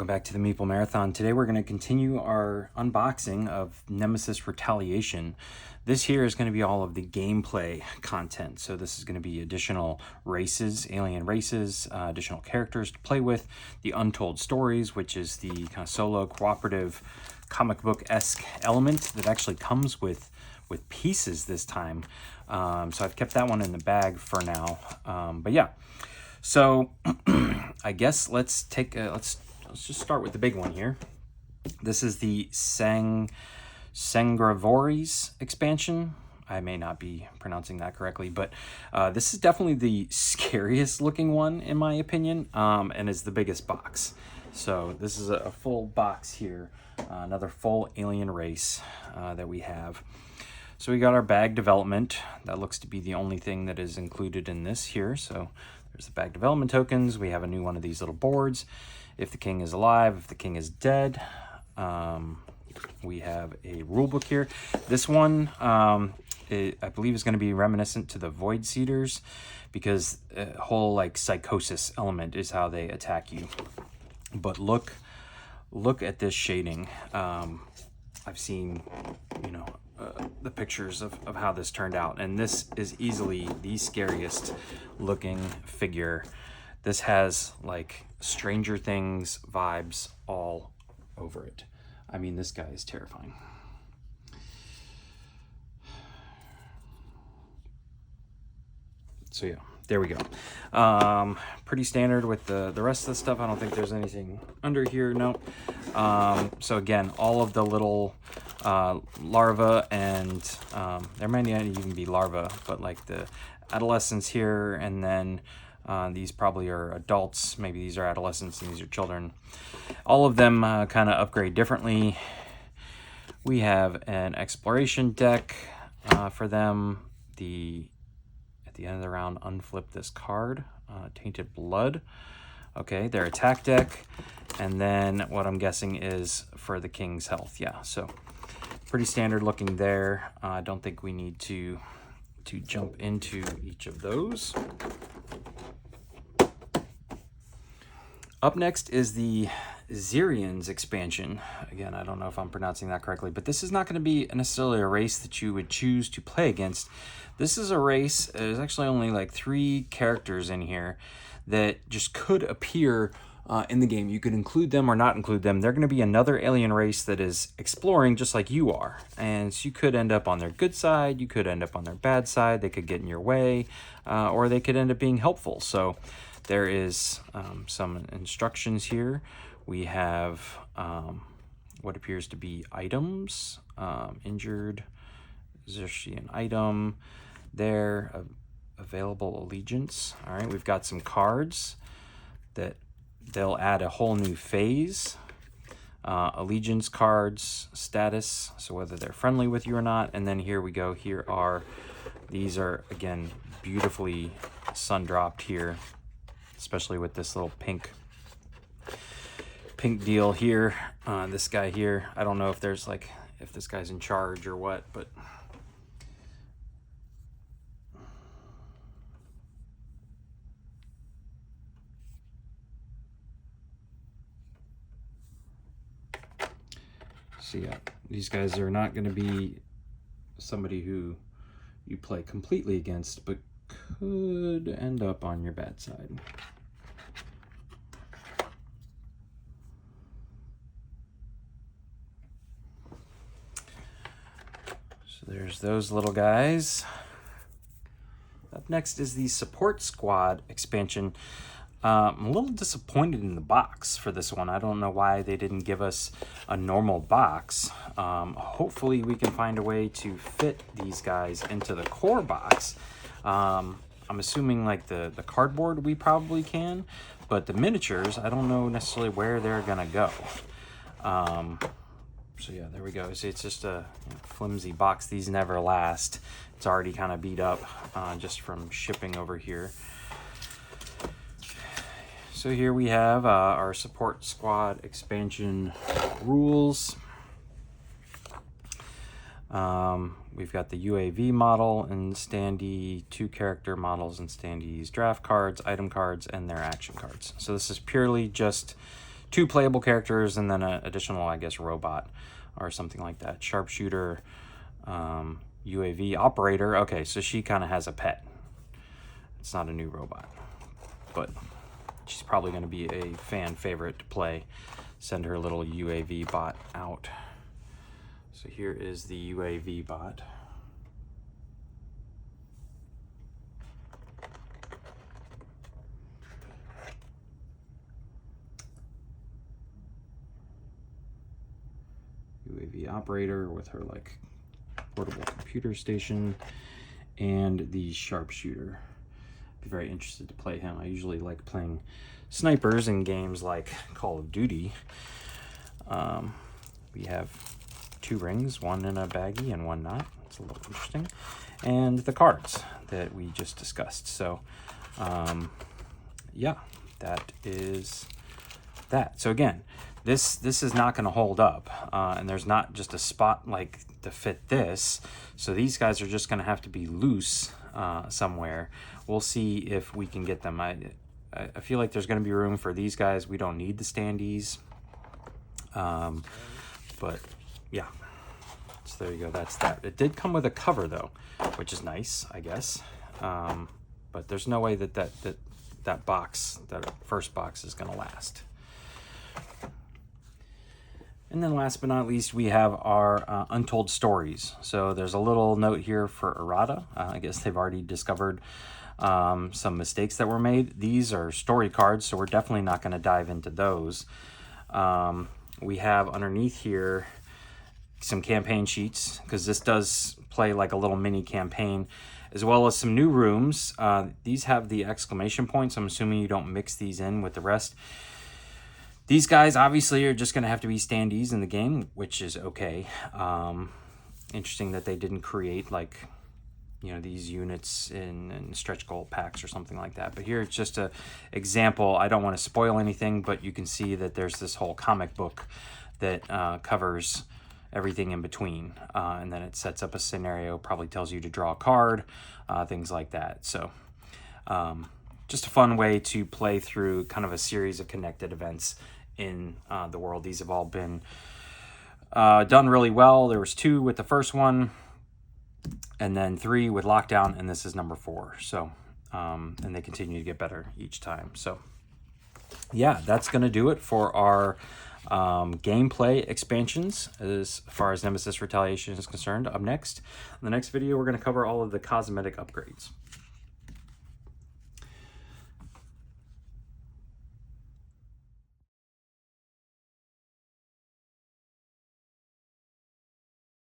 Welcome back to the Meeple Marathon. Today we're going to continue our unboxing of Nemesis Retaliation. This here is going to be all of the gameplay content. So this is going to be additional races, alien races, additional characters to play with, the Untold stories, which is the kind of solo cooperative comic book-esque element that actually comes with pieces this time. So I've kept that one in the bag for now. But yeah, so I guess let's just start with the big one here. This is the Xerian Expansion. I may not be pronouncing that correctly, but this is definitely the scariest looking one in my opinion, and is the biggest box. So this is a full box here, another full alien race that we have. So we got our bag development. That looks to be the only thing that is included in this here. So there's the bag development tokens. We have a new one of these little boards. If the king is alive, if the king is dead. We have a rule book here. This one, I believe, is going to be reminiscent to the Void Seeders, because a whole like psychosis element is how they attack you. But look at this shading. I've seen, the pictures of how this turned out, and this is easily the scariest looking figure. This has like Stranger Things vibes all over it. I mean, this guy is terrifying. So yeah, there we go. Pretty standard with the rest of the stuff. I don't think there's anything under here. No. So again, all of the little larvae, and there might not even be larvae, but like the adolescents here, and then these probably are adults. Maybe these are adolescents and these are children. All of them kind of upgrade differently. We have an exploration deck for them. At the end of the round, unflip this card, Tainted Blood. Okay, their attack deck. And then what I'm guessing is for the king's health. Yeah, so pretty standard looking there. I don't think we need to jump into each of those. Up next is the Xerian Expansion. Again, I don't know if I'm pronouncing that correctly, but this is not going to be necessarily a race that you would choose to play against. This is a race, there's actually only like 3 characters in here that just could appear in the game. You could include them or not include them. They're going to be another alien race that is exploring just like you are. And so you could end up on their good side, you could end up on their bad side, they could get in your way, or they could end up being helpful. So there is some instructions here. We have what appears to be items, injured Xerian item there, available allegiance. All right, we've got some cards that they'll add a whole new phase. Allegiance cards, status, so whether they're friendly with you or not. And then here we go. These are, again, beautifully sun dropped here, especially with this little pink deal here. This guy here, I don't know if there's like, if this guy's in charge or what, but so yeah, these guys are not going to be somebody who you play completely against, but could end up on your bad side. So there's those little guys. Up next is the Support Squad Expansion. I'm a little disappointed in the box for this one. I don't know why they didn't give us a normal box. Hopefully we can find a way to fit these guys into the core box. I'm assuming like the cardboard we probably can, but the miniatures, I don't know necessarily where they're gonna go. So yeah, there we go. So it's just a flimsy box. These never last. It's already kind of beat up just from shipping over here. So here we have our Support Squad Expansion rules. We've got the UAV model and standee, 2 character models and standees, draft cards, item cards, and their action cards. So this is purely just 2 playable characters and then an additional, I guess, robot or something like that. Sharpshooter, UAV operator. Okay, so she kind of has a pet. It's not a new robot, but she's probably going to be a fan favorite to play. Send her little UAV bot out. So here is the UAV bot. UAV operator with her like portable computer station, and the sharpshooter. Be very interested to play him. I usually like playing snipers in games like Call of Duty. We have 2 rings, one in a baggie and one not. It's a little interesting. And the cards that we just discussed. So yeah, that is that. So again, this is not going to hold up, and there's not just a spot like to fit this, so these guys are just going to have to be loose somewhere. We'll see if we can get them. I feel like there's going to be room for these guys. We don't need the standees, but yeah, so there you go. That's that. It did come with a cover though, which is nice, I guess, but there's no way that box, that first box, is going to last. And then last but not least, we have our Untold stories. So there's a little note here for errata. I guess they've already discovered some mistakes that were made. These are story cards, so we're definitely not going to dive into those. We have underneath here some campaign sheets, because this does play like a little mini campaign, as well as some new rooms. These have the exclamation points. I'm assuming you don't mix these in with the rest. These guys obviously are just going to have to be standees in the game, which is okay. Interesting that they didn't create like, you know, these units in stretch goal packs or something like that. But here it's just a example. I don't want to spoil anything, but you can see that there's this whole comic book that covers everything in between. And then it sets up a scenario, probably tells you to draw a card, things like that. So just a fun way to play through kind of a series of connected events in the world. These have all been done really well. There was 2 with the first one, and then 3 with Lockdown, and this is number 4. So, and they continue to get better each time. So, yeah, that's going to do it for our gameplay expansions as far as Nemesis Retaliation is concerned. Up next, in the next video, we're going to cover all of the cosmetic upgrades.